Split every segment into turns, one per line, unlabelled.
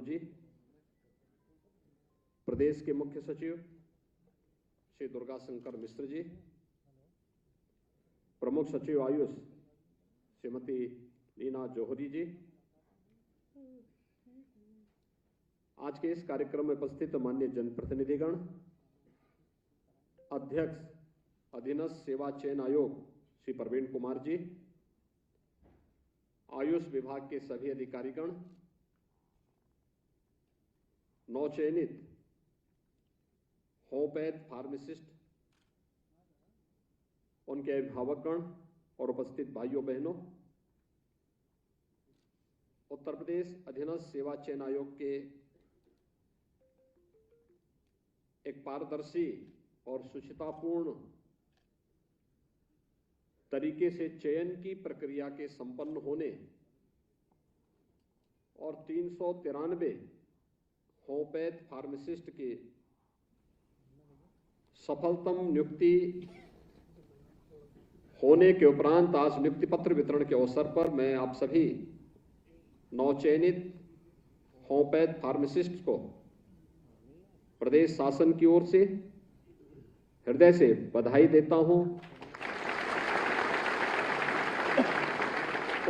जी, प्रदेश के मुख्य सचिव श्री दुर्गा शंकर मिश्र जी, प्रमुख सचिव आयुष श्रीमती लीना जौहरी जी, आज के इस कार्यक्रम में उपस्थित माननीय जनप्रतिनिधिगण, अध्यक्ष अधीनस्थ सेवा चयन आयोग श्री प्रवीण कुमार जी, आयुष विभाग के सभी अधिकारीगण, नवचयनित होम्योपैथ फार्मासिस्ट, उनके अभिभावकगण और उपस्थित भाइयों बहनों, उत्तर प्रदेश अधीनस्थ सेवा चयन आयोग के एक पारदर्शी और शुचितापूर्ण तरीके से चयन की प्रक्रिया के संपन्न होने और 393 होम्योपैथ फार्मासिस्ट के सफलतम नियुक्ति होने के उपरांत आज नियुक्ति पत्र वितरण के अवसर पर मैं आप सभी नवचयनित होम्योपैथ फार्मासिस्ट को प्रदेश शासन की ओर से हृदय से बधाई देता हूं।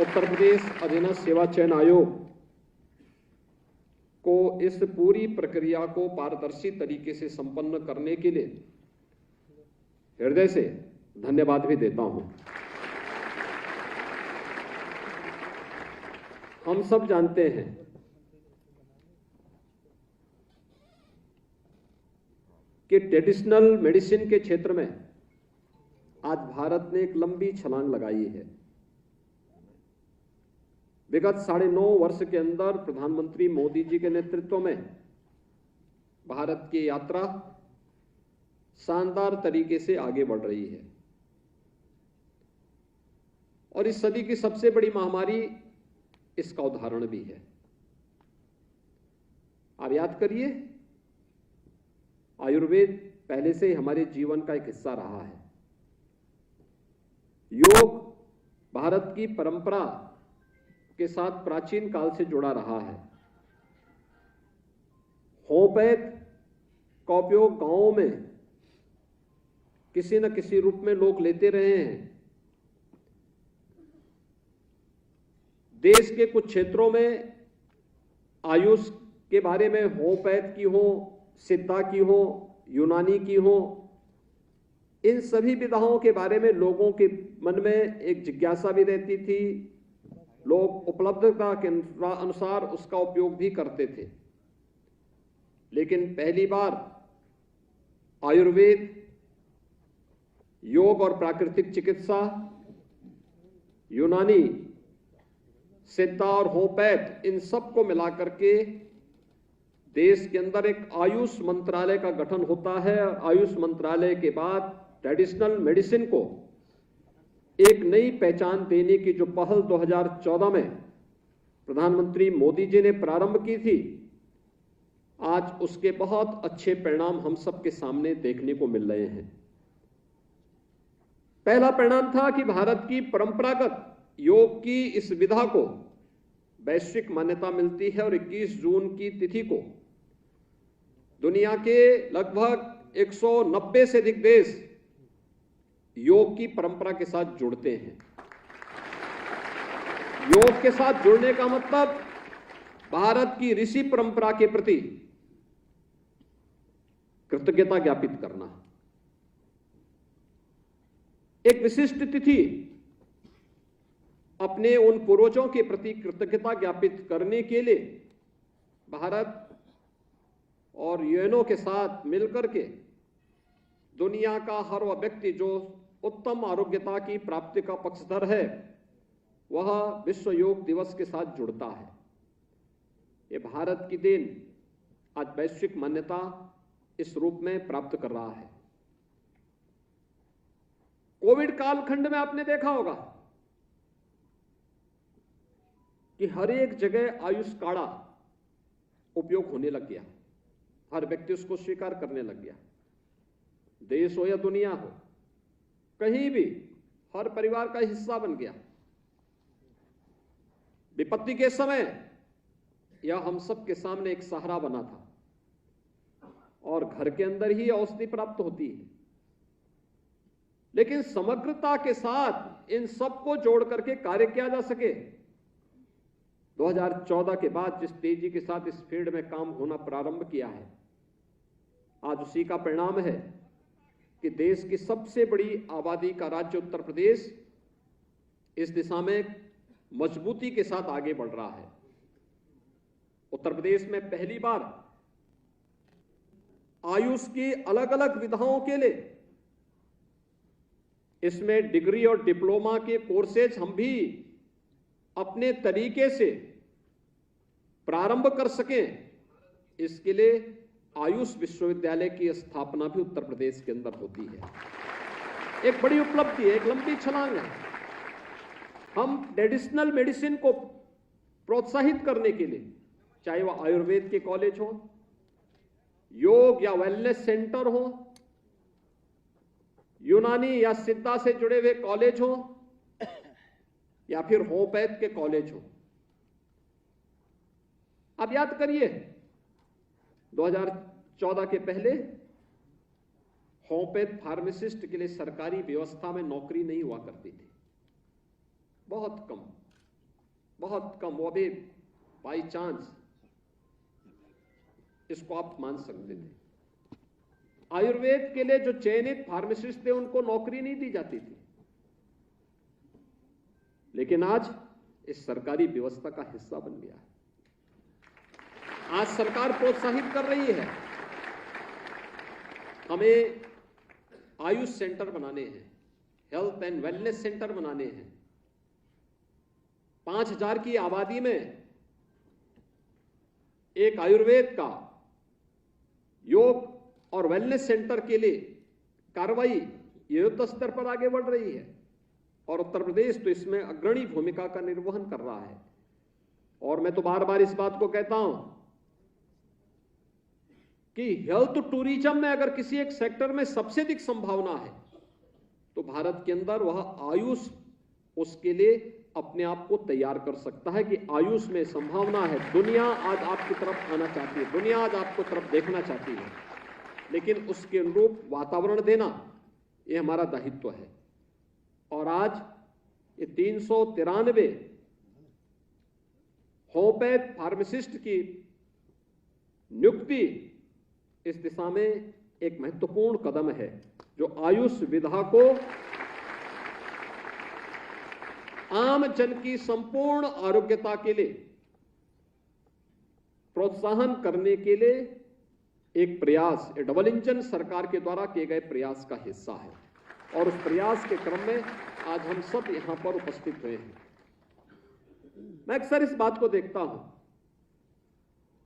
उत्तर प्रदेश अधीनस्थ सेवा चयन आयोग को इस पूरी प्रक्रिया को पारदर्शी तरीके से संपन्न करने के लिए हृदय से धन्यवाद भी देता हूं। हम सब जानते हैं कि ट्रेडिशनल मेडिसिन के क्षेत्र में आज भारत ने एक लंबी छलांग लगाई है। विगत 9.5 वर्ष के अंदर प्रधानमंत्री मोदी जी के नेतृत्व में भारत की यात्रा शानदार तरीके से आगे बढ़ रही है और इस सदी की सबसे बड़ी महामारी इसका उदाहरण भी है। आप याद करिए, आयुर्वेद पहले से ही हमारे जीवन का एक हिस्सा रहा है। योग भारत की परंपरा के साथ प्राचीन काल से जुड़ा रहा है। होम्योपैथ का उपयोग गांवों में किसी न किसी रूप में लोग लेते रहे हैं। देश के कुछ क्षेत्रों में आयुष के बारे में होम्योपैथ की हो, सिद्धा की हो, यूनानी की हो, इन सभी विधाओं के बारे में लोगों के मन में एक जिज्ञासा भी रहती थी। लोग उपलब्धता के अनुसार उसका उपयोग भी करते थे। लेकिन पहली बार आयुर्वेद, योग और प्राकृतिक चिकित्सा, यूनानी, सिद्धा और होम्योपैथ, इन सब को मिलाकर के देश के अंदर एक आयुष मंत्रालय का गठन होता है। आयुष मंत्रालय के बाद ट्रेडिशनल मेडिसिन को एक नई पहचान देने की जो पहल 2014 में प्रधानमंत्री मोदी जी ने प्रारंभ की थी, आज उसके बहुत अच्छे परिणाम हम सबके सामने देखने को मिल रहे हैं। पहला परिणाम था कि भारत की परंपरागत योग की इस विधा को वैश्विक मान्यता मिलती है और 21 जून की तिथि को दुनिया के लगभग 190 से अधिक देश योग की परंपरा के साथ जुड़ते हैं। योग के साथ जुड़ने का मतलब भारत की ऋषि परंपरा के प्रति कृतज्ञता ज्ञापित करना। एक विशिष्ट तिथि अपने उन पूर्वजों के प्रति कृतज्ञता ज्ञापित करने के लिए भारत और यूएनओ के साथ मिलकर के दुनिया का हर वह व्यक्ति जो उत्तम आरोग्यता की प्राप्ति का पक्षधर है, वह विश्व योग दिवस के साथ जुड़ता है। ये भारत की देन आज वैश्विक मान्यता इस रूप में प्राप्त कर रहा है। कोविड कालखंड में आपने देखा होगा कि हर एक जगह आयुष काढ़ा उपयोग होने लग गया। हर व्यक्ति उसको स्वीकार करने लग गया। देश हो या दुनिया हो, कहीं भी हर परिवार का हिस्सा बन गया। विपत्ति के समय यह हम सब के सामने एक सहारा बना था, और घर के अंदर ही औषधि प्राप्त होती है। लेकिन समग्रता के साथ इन सबको जोड़ करके कार्य किया जा सके, 2014 के बाद जिस तेजी के साथ इस फील्ड में काम होना प्रारंभ किया है, आज उसी का परिणाम है कि देश की सबसे बड़ी आबादी का राज्य उत्तर प्रदेश इस दिशा में मजबूती के साथ आगे बढ़ रहा है। उत्तर प्रदेश में पहली बार आयुष की अलग अलग विधाओं के लिए इसमें डिग्री और डिप्लोमा के कोर्सेज हम भी अपने तरीके से प्रारंभ कर सकें, इसके लिए आयुष विश्वविद्यालय की स्थापना भी उत्तर प्रदेश के अंदर होती है। एक बड़ी उपलब्धि है, एक लंबी छलांग है। हम ट्रेडिशनल मेडिसिन को प्रोत्साहित करने के लिए, चाहे वह आयुर्वेद के कॉलेज हो, योग या वेलनेस सेंटर हो, यूनानी या सिद्धा से जुड़े हुए कॉलेज हो, या फिर होम्योपैथ के कॉलेज हो। आप याद करिए, 2014 के पहले होम्योपैथ फार्मासिस्ट के लिए सरकारी व्यवस्था में नौकरी नहीं हुआ करती थी, बहुत कम, वो भी बाई चांस इसको आप मान सकते थे। आयुर्वेद के लिए जो चयनित फार्मासिस्ट थे उनको नौकरी नहीं दी जाती थी, लेकिन आज इस सरकारी व्यवस्था का हिस्सा बन गया है। आज सरकार प्रोत्साहित कर रही है, हमें आयुष सेंटर बनाने हैं, हेल्थ एंड वेलनेस सेंटर बनाने हैं। 5000 की आबादी में एक आयुर्वेद का योग और वेलनेस सेंटर के लिए कार्रवाई युद्ध स्तर पर आगे बढ़ रही है, और उत्तर प्रदेश तो इसमें अग्रणी भूमिका का निर्वहन कर रहा है। और मैं तो बार बार इस बात को कहता हूं कि हेल्थ टूरिज्म में अगर किसी एक सेक्टर में सबसे अधिक संभावना है तो भारत के अंदर वह आयुष उसके लिए अपने आप को तैयार कर सकता है कि आयुष में संभावना है। दुनिया आज आपकी तरफ आना चाहती है, दुनिया आज आपको तरफ देखना चाहती है, लेकिन उसके अनुरूप वातावरण देना यह हमारा दायित्व है। और आज ये 393 होम्योपैथ फार्मासिस्ट की नियुक्ति इस दिशा में एक महत्वपूर्ण कदम है, जो आयुष विधा को आम जन की संपूर्ण आरोग्यता के लिए प्रोत्साहन करने के लिए एक प्रयास, डबल इंजन सरकार के द्वारा किए गए प्रयास का हिस्सा है। और उस प्रयास के क्रम में आज हम सब यहां पर उपस्थित हुए हैं। मैं अक्सर इस बात को देखता हूं,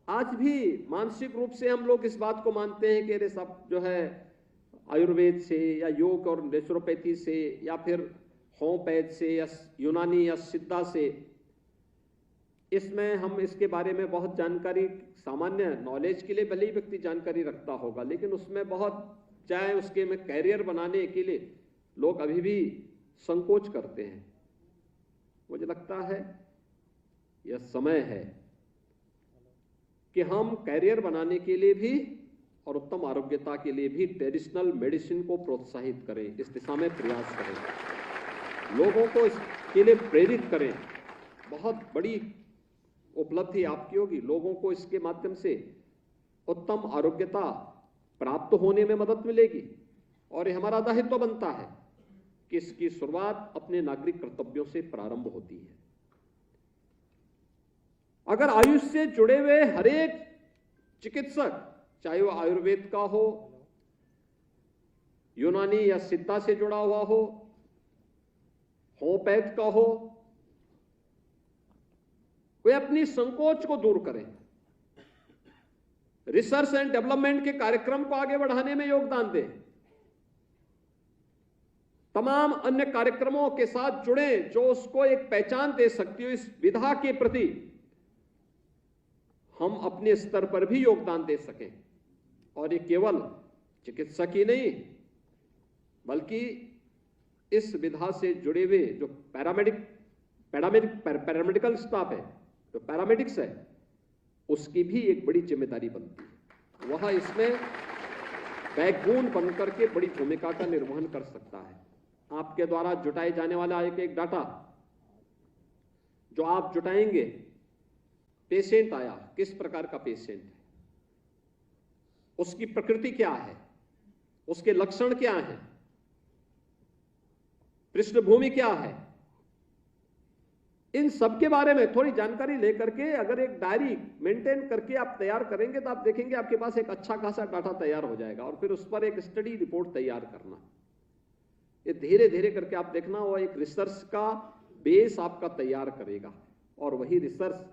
आज भी मानसिक रूप से हम लोग इस बात को मानते हैं कि अरे सब जो है आयुर्वेद से या योग और नेचुरोपैथी से या फिर होम्योपैथ से या यूनानी या सिद्धा से, इसमें हम इसके बारे में बहुत जानकारी, सामान्य नॉलेज के लिए भले ही व्यक्ति जानकारी रखता होगा, लेकिन उसमें बहुत, चाहे उसके में कैरियर बनाने के लिए लोग अभी भी संकोच करते हैं। मुझे लगता है यह समय है कि हम कैरियर बनाने के लिए भी और उत्तम आरोग्यता के लिए भी ट्रेडिशनल मेडिसिन को प्रोत्साहित करें, इस दिशा में प्रयास करें, लोगों को इसके लिए प्रेरित करें। बहुत बड़ी उपलब्धि आपकी होगी, लोगों को इसके माध्यम से उत्तम आरोग्यता प्राप्त होने में मदद मिलेगी। और ये हमारा दायित्व बनता है कि इसकी शुरुआत अपने नागरिक कर्तव्यों से प्रारंभ होती है। अगर आयुष से जुड़े हुए हर एक चिकित्सक, चाहे वो आयुर्वेद का हो, यूनानी या सिद्धा से जुड़ा हुआ हो, होम्योपैथ का हो, वे अपनी संकोच को दूर करें, रिसर्च एंड डेवलपमेंट के कार्यक्रम को आगे बढ़ाने में योगदान दें, तमाम अन्य कार्यक्रमों के साथ जुड़े जो उसको एक पहचान दे सकती हो। इस विधा के प्रति हम अपने स्तर पर भी योगदान दे सकें। और ये केवल चिकित्सक ही नहीं, बल्कि इस विधा से जुड़े हुए जो पैरामेडिकल स्टाफ है, जो पैरामेडिक्स है, उसकी भी एक बड़ी जिम्मेदारी बनती है। वह इसमें बैकबोन बनकर के बड़ी भूमिका का निर्वहन कर सकता है। आपके द्वारा जुटाए जाने वाला एक डाटा जो आप जुटाएंगे, पेशेंट आया, किस प्रकार का पेशेंट है, उसकी प्रकृति क्या है, उसके लक्षण क्या हैं, पृष्ठभूमि क्या है, इन सब के बारे में थोड़ी जानकारी लेकर के अगर एक डायरी मेंटेन करके आप तैयार करेंगे तो आप देखेंगे आपके पास एक अच्छा खासा डाटा तैयार हो जाएगा। और फिर उस पर एक स्टडी रिपोर्ट तैयार करना, ये धीरे धीरे करके आप देखना, वो एक रिसर्च का बेस आपका तैयार करेगा और वही रिसर्च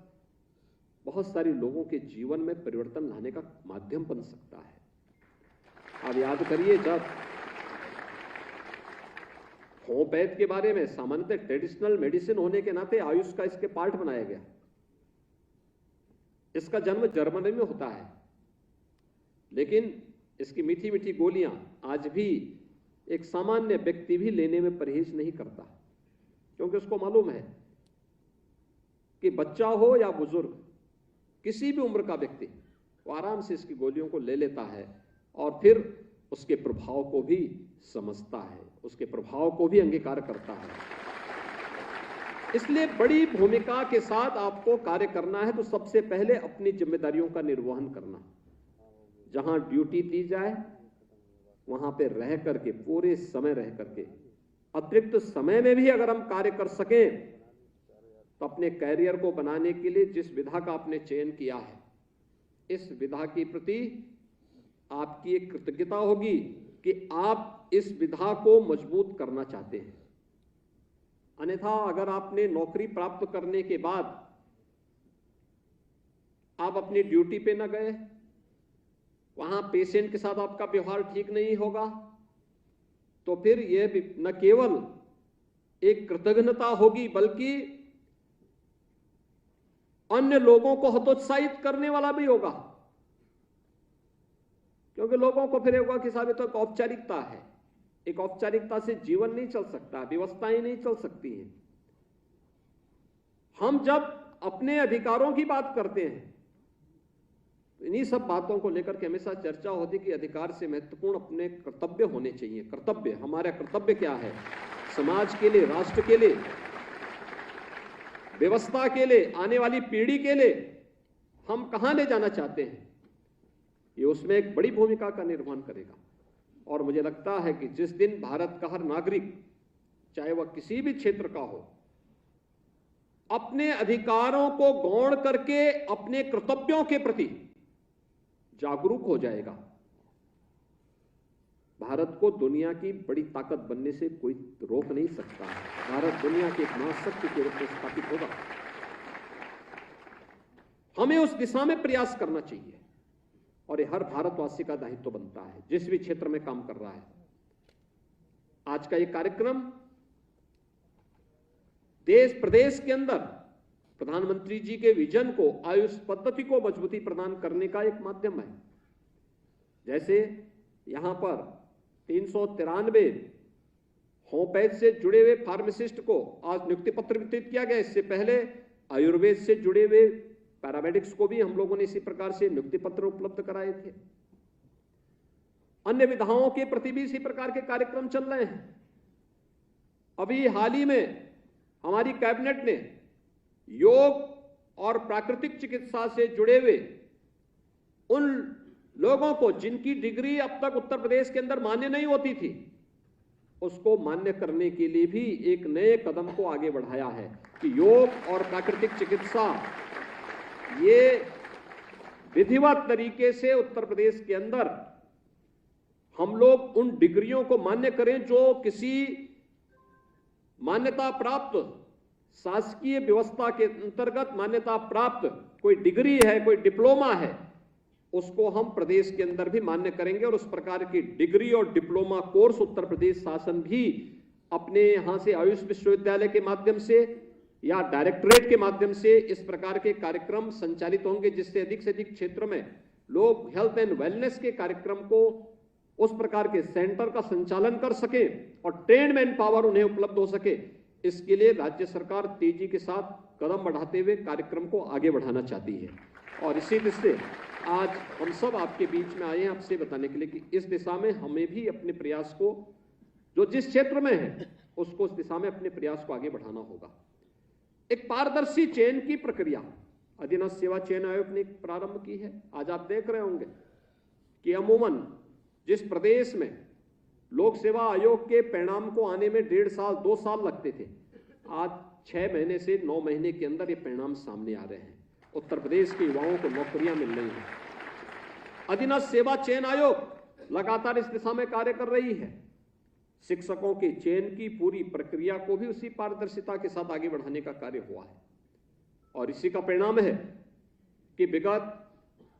बहुत सारे लोगों के जीवन में परिवर्तन लाने का माध्यम बन सकता है। आप याद करिए, जब होम्योपैथ के बारे में सामान्यतः ट्रेडिशनल मेडिसिन होने के नाते आयुष का इसके पार्ट बनाया गया। इसका जन्म जर्मनी में होता है, लेकिन इसकी मीठी मीठी गोलियां आज भी एक सामान्य व्यक्ति भी लेने में परहेज नहीं करता, क्योंकि उसको मालूम है कि बच्चा हो या बुजुर्ग, किसी भी उम्र का व्यक्ति वो आराम से इसकी गोलियों को ले लेता है और फिर उसके प्रभाव को भी समझता है, उसके प्रभाव को भी अंगीकार करता है। इसलिए बड़ी भूमिका के साथ आपको कार्य करना है तो सबसे पहले अपनी जिम्मेदारियों का निर्वहन करना। जहां ड्यूटी दी जाए वहां पे रह करके, पूरे समय रह करके, अतिरिक्त समय में भी अगर हम कार्य कर सकें तो अपने कैरियर को बनाने के लिए जिस विधा का आपने चयन किया है, इस विधा के प्रति आपकी एक कृतज्ञता होगी कि आप इस विधा को मजबूत करना चाहते हैं। अन्यथा अगर आपने नौकरी प्राप्त करने के बाद आप अपनी ड्यूटी पे न गए, वहां पेशेंट के साथ आपका व्यवहार ठीक नहीं होगा, तो फिर यह न केवल एक कृतज्ञता होगी बल्कि अन्य लोगों को हतोत्साहित करने वाला भी होगा। क्योंकि लोगों को फिर होगा कि साहब ये तो एक औपचारिकता है, एक औपचारिकता से जीवन नहीं चल सकता, व्यवस्थाएं नहीं चल सकती हैं। हम जब अपने अधिकारों की बात करते हैं तो इन्हीं सब बातों को लेकर के हमेशा चर्चा होती कि अधिकार से महत्वपूर्ण अपने कर्तव्य होने चाहिए। कर्तव्य, हमारा कर्तव्य क्या है समाज के लिए, राष्ट्र के लिए, व्यवस्था के लिए, आने वाली पीढ़ी के लिए हम कहां ले जाना चाहते हैं, ये उसमें एक बड़ी भूमिका का निर्वहन करेगा। और मुझे लगता है कि जिस दिन भारत का हर नागरिक, चाहे वह किसी भी क्षेत्र का हो, अपने अधिकारों को गौण करके अपने कर्तव्यों के प्रति जागरूक हो जाएगा, भारत को दुनिया की बड़ी ताकत बनने से कोई रोक नहीं सकता है। भारत दुनिया की एक महाशक्ति के रूप में स्थापित होगा। हमें उस दिशा में प्रयास करना चाहिए और ये हर भारतवासी का दायित्व बनता है जिस भी क्षेत्र में काम कर रहा है। आज का ये कार्यक्रम देश प्रदेश के अंदर प्रधानमंत्री जी के विजन को, आयुष पद्धति को मजबूती प्रदान करने का एक माध्यम है। जैसे यहां पर 393 होम्योपैथ से जुड़े हुए फार्मासिस्ट को आज नियुक्ति पत्र वितरित किया गया। इससे पहले आयुर्वेद से जुड़े हुए पैरामेडिक्स को भी हम लोगों ने इसी प्रकार से नियुक्ति पत्र उपलब्ध कराए थे। अन्य विधाओं के प्रति भी इसी प्रकार के कार्यक्रम चल रहे हैं। अभी हाल ही में हमारी कैबिनेट ने योग और प्राकृतिक चिकित्सा से जुड़े हुए उन लोगों को जिनकी डिग्री अब तक उत्तर प्रदेश के अंदर मान्य नहीं होती थी, उसको मान्य करने के लिए भी एक नए कदम को आगे बढ़ाया है कि योग और प्राकृतिक चिकित्सा ये विधिवत तरीके से उत्तर प्रदेश के अंदर हम लोग उन डिग्रियों को मान्य करें जो किसी मान्यता प्राप्त शासकीय व्यवस्था के अंतर्गत मान्यता प्राप्त कोई डिग्री है, कोई डिप्लोमा है, उसको हम प्रदेश के अंदर भी मान्य करेंगे। और उस प्रकार की डिग्री और डिप्लोमा कोर्स उत्तर प्रदेश शासन भी अपने यहां से आयुष विश्वविद्यालय के माध्यम से या डायरेक्टरेट के माध्यम से इस प्रकार के कार्यक्रम संचालित होंगे, जिससे अधिक से अधिक क्षेत्र में लोग हेल्थ एंड वेलनेस के कार्यक्रम को, उस प्रकार के सेंटर का संचालन कर सके और ट्रेन्ड मैन पावर उन्हें उपलब्ध हो सके। इसके लिए राज्य सरकार तेजी के साथ कदम बढ़ाते हुए कार्यक्रम को आगे बढ़ाना चाहती है। और इसी दृष्टि आज हम सब आपके बीच में आए हैं आपसे बताने के लिए कि इस दिशा में हमें भी अपने प्रयास को, जो जिस क्षेत्र में है उसको उस दिशा में अपने प्रयास को आगे बढ़ाना होगा। एक पारदर्शी चयन की प्रक्रिया अधीनस्थ सेवा चयन आयोग ने प्रारंभ की है। आज आप देख रहे होंगे कि अमूमन जिस प्रदेश में लोक सेवा आयोग के परिणाम को आने में 1.5 साल 2 साल लगते थे, आज 6 महीने से 9 महीने के अंदर ये परिणाम सामने आ रहे हैं। उत्तर प्रदेश के युवाओं को नौकरियां मिल रही हैं। अधीनस्थ सेवा चयन आयोग लगातार इस दिशा में कार्य कर रही है। शिक्षकों के चयन की पूरी प्रक्रिया को भी उसी पारदर्शिता के साथ आगे बढ़ाने का कार्य हुआ है और इसी का परिणाम है कि विगत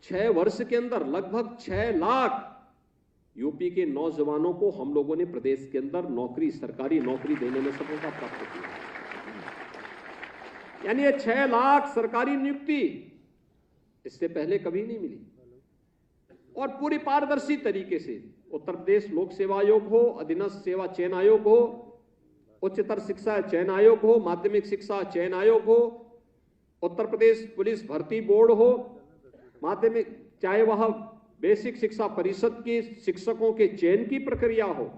6 वर्ष के अंदर लगभग 6 लाख यूपी के नौजवानों को हम लोगों ने प्रदेश के अंदर नौकरी, सरकारी नौकरी देने में सफलता प्राप्त की है। यानी ये 6 लाख सरकारी नियुक्ति इससे पहले कभी नहीं मिली और पूरी पारदर्शी तरीके से उत्तर प्रदेश लोक सेवा आयोग हो, अधीनस्थ सेवा चयन आयोग हो, उच्चतर शिक्षा चयन आयोग हो, माध्यमिक शिक्षा चयन आयोग हो, उत्तर प्रदेश पुलिस भर्ती बोर्ड हो, माध्यमिक चाहे वह बेसिक शिक्षा परिषद के शिक्षकों के चयन की प्रक्रिया हो,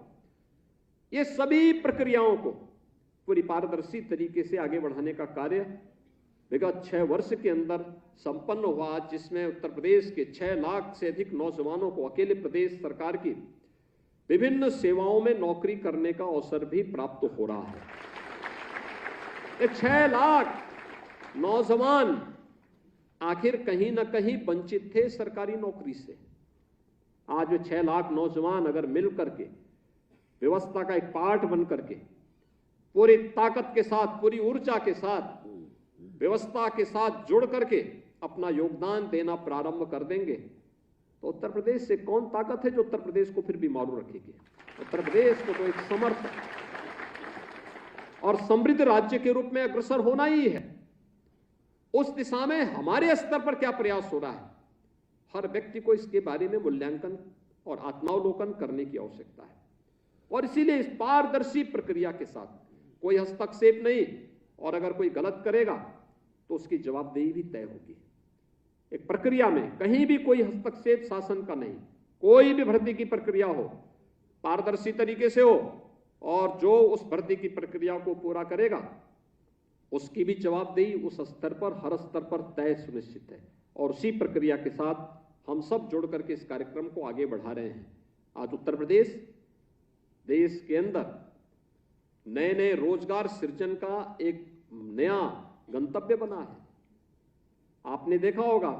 ये सभी प्रक्रियाओं को पूरी पारदर्शी तरीके से आगे बढ़ाने का कार्य विगत 6 वर्ष के अंदर संपन्न हुआ, जिसमें उत्तर प्रदेश के 6 लाख से अधिक नौजवानों को अकेले प्रदेश सरकार की विभिन्न सेवाओं में नौकरी करने का अवसर भी प्राप्त हो रहा है। ये 6 लाख नौजवान आखिर कहीं ना कहीं वंचित थे सरकारी नौकरी से। आज वो 6 लाख नौजवान अगर मिल करके व्यवस्था का एक पार्ट बन करके पूरी ताकत के साथ, पूरी ऊर्जा के साथ, व्यवस्था के साथ जुड़ करके अपना योगदान देना प्रारंभ कर देंगे तो उत्तर प्रदेश से कौन ताकत है जो उत्तर प्रदेश को फिर भी मारू रखेगी। उत्तर प्रदेश को तो एक समर्थ और समृद्ध राज्य के रूप में अग्रसर होना ही है। उस दिशा में हमारे स्तर पर क्या प्रयास हो रहा है, हर व्यक्ति को इसके बारे में मूल्यांकन और आत्मावलोकन करने की आवश्यकता है और इसीलिए इस पारदर्शी प्रक्रिया के साथ कोई हस्तक्षेप नहीं और अगर कोई गलत करेगा तो उसकी जवाबदेही भी तय होगी। एक प्रक्रिया में कहीं भी कोई हस्तक्षेप शासन का नहीं, कोई भी भर्ती की प्रक्रिया हो पारदर्शी तरीके से हो और जो उस भर्ती की प्रक्रिया को पूरा करेगा उसकी भी जवाबदेही उस स्तर पर, हर स्तर पर तय सुनिश्चित है और उसी प्रक्रिया के साथ हम सब जुड़ करके इस कार्यक्रम को आगे बढ़ा रहे हैं। आज उत्तर प्रदेश देश के अंदर नए नए रोजगार सृजन का एक नया गंतव्य बना है। आपने देखा होगा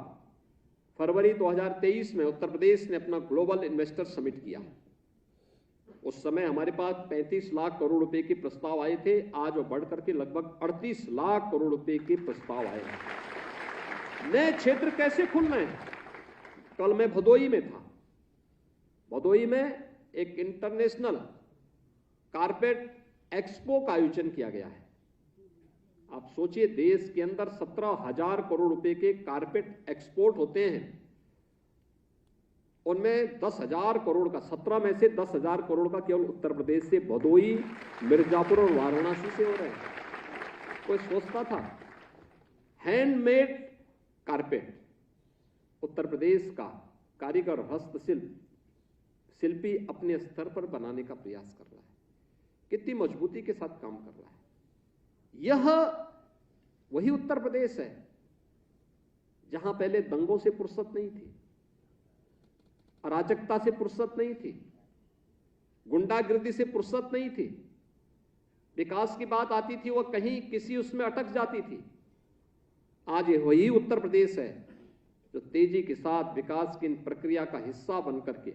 फरवरी 2023 में उत्तर प्रदेश ने अपना ग्लोबल इन्वेस्टर समिट किया। उस समय हमारे पास 35 लाख करोड़ रुपए के प्रस्ताव आए थे, आज वो बढ़ करके लगभग 38 लाख करोड़ रुपए के प्रस्ताव आए हैं। नए क्षेत्र कैसे खुल रहे हैं। कल मैं भदोई में था। भदोई में एक इंटरनेशनल कारपेट एक्सपो का आयोजन किया गया है। आप सोचिए देश के अंदर 17,000 करोड़ रुपए के कारपेट एक्सपोर्ट होते हैं, उनमें 10,000 करोड़ का 17 में से 10,000 करोड़ का केवल उत्तर प्रदेश से भदोई, मिर्जापुर और वाराणसी से हो रहे हैं। कोई सोचता था हैंडमेड कारपेट उत्तर प्रदेश का कारीगर हस्तशिल्प शिल्पी अपने स्तर पर बनाने का प्रयास कर रहा है, कितनी मजबूती के साथ काम कर रहा है। यह वही उत्तर प्रदेश है जहां पहले दंगों से फुर्सत नहीं थी, अराजकता से फुर्सत नहीं थी, गुंडागिर्दी से फुर्सत नहीं थी। विकास की बात आती थी वह कहीं किसी उसमें अटक जाती थी। आज ये वही उत्तर प्रदेश है जो तेजी के साथ विकास की इन प्रक्रिया का हिस्सा बन करके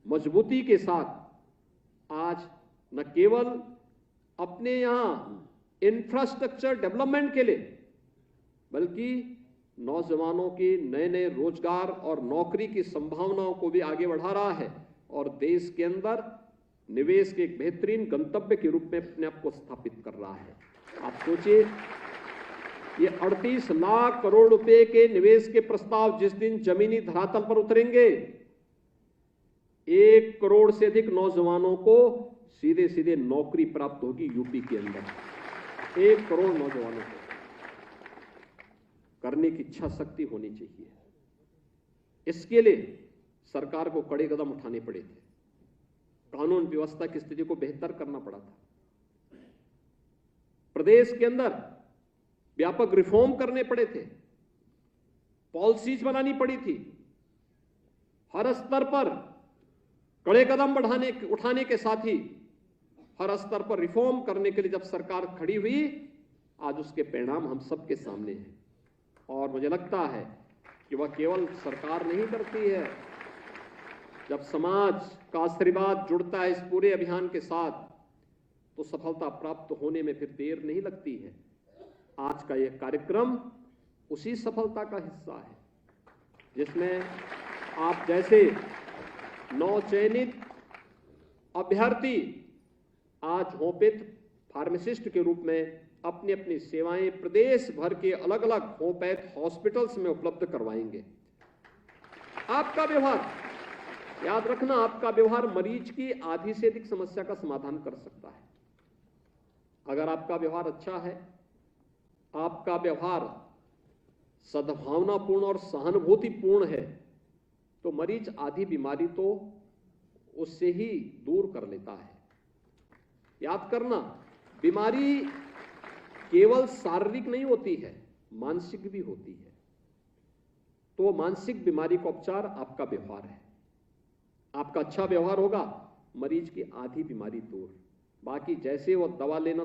मजबूती के साथ आज न केवल अपने यहां इंफ्रास्ट्रक्चर डेवलपमेंट के लिए बल्कि नौजवानों के नए नए रोजगार और नौकरी की संभावनाओं को भी आगे बढ़ा रहा है और देश के अंदर निवेश के एक बेहतरीन गंतव्य के रूप में अपने आप को स्थापित कर रहा है। आप सोचिए ये 38 लाख करोड़ रुपए के निवेश के प्रस्ताव जिस दिन जमीनी धरातल पर उतरेंगे 1 करोड़ से अधिक नौजवानों को सीधे सीधे नौकरी प्राप्त होगी यूपी के अंदर। 1 करोड़ नौजवानों को करने की इच्छा शक्ति होनी चाहिए। इसके लिए सरकार को कड़े कदम उठाने पड़े थे, कानून व्यवस्था की स्थिति को बेहतर करना पड़ा था, प्रदेश के अंदर व्यापक रिफॉर्म करने पड़े थे, पॉलिसीज बनानी पड़ी थी, हर स्तर पर कड़े कदम उठाने के साथ ही हर स्तर पर रिफॉर्म करने के लिए जब सरकार खड़ी हुई, आज उसके परिणाम हम सबके सामने हैं। और मुझे लगता है कि वह केवल सरकार नहीं करती है, जब समाज का आशीर्वाद जुड़ता है इस पूरे अभियान के साथ तो सफलता प्राप्त होने में फिर देर नहीं लगती है। आज का यह कार्यक्रम उसी सफलता का हिस्सा है, जिसमें आप जैसे नवचयनित अभ्यर्थी आज होमियोपैथ फार्मासिस्ट के रूप में अपनी अपनी सेवाएं प्रदेश भर के अलग अलग होमियोपैथ हॉस्पिटल्स में उपलब्ध करवाएंगे। आपका व्यवहार, याद रखना, आपका व्यवहार मरीज की आधी से अधिक समस्या का समाधान कर सकता है। अगर आपका व्यवहार अच्छा है, आपका व्यवहार सद्भावनापूर्ण और सहानुभूतिपूर्ण है, तो मरीज आधी बीमारी तो उससे ही दूर कर लेता है। याद करना, बीमारी केवल शारीरिक नहीं होती है, मानसिक भी होती है। तो मानसिक बीमारी का उपचार आपका व्यवहार है। आपका अच्छा व्यवहार होगा, मरीज की आधी बीमारी दूर। बाकी जैसे वो दवा लेना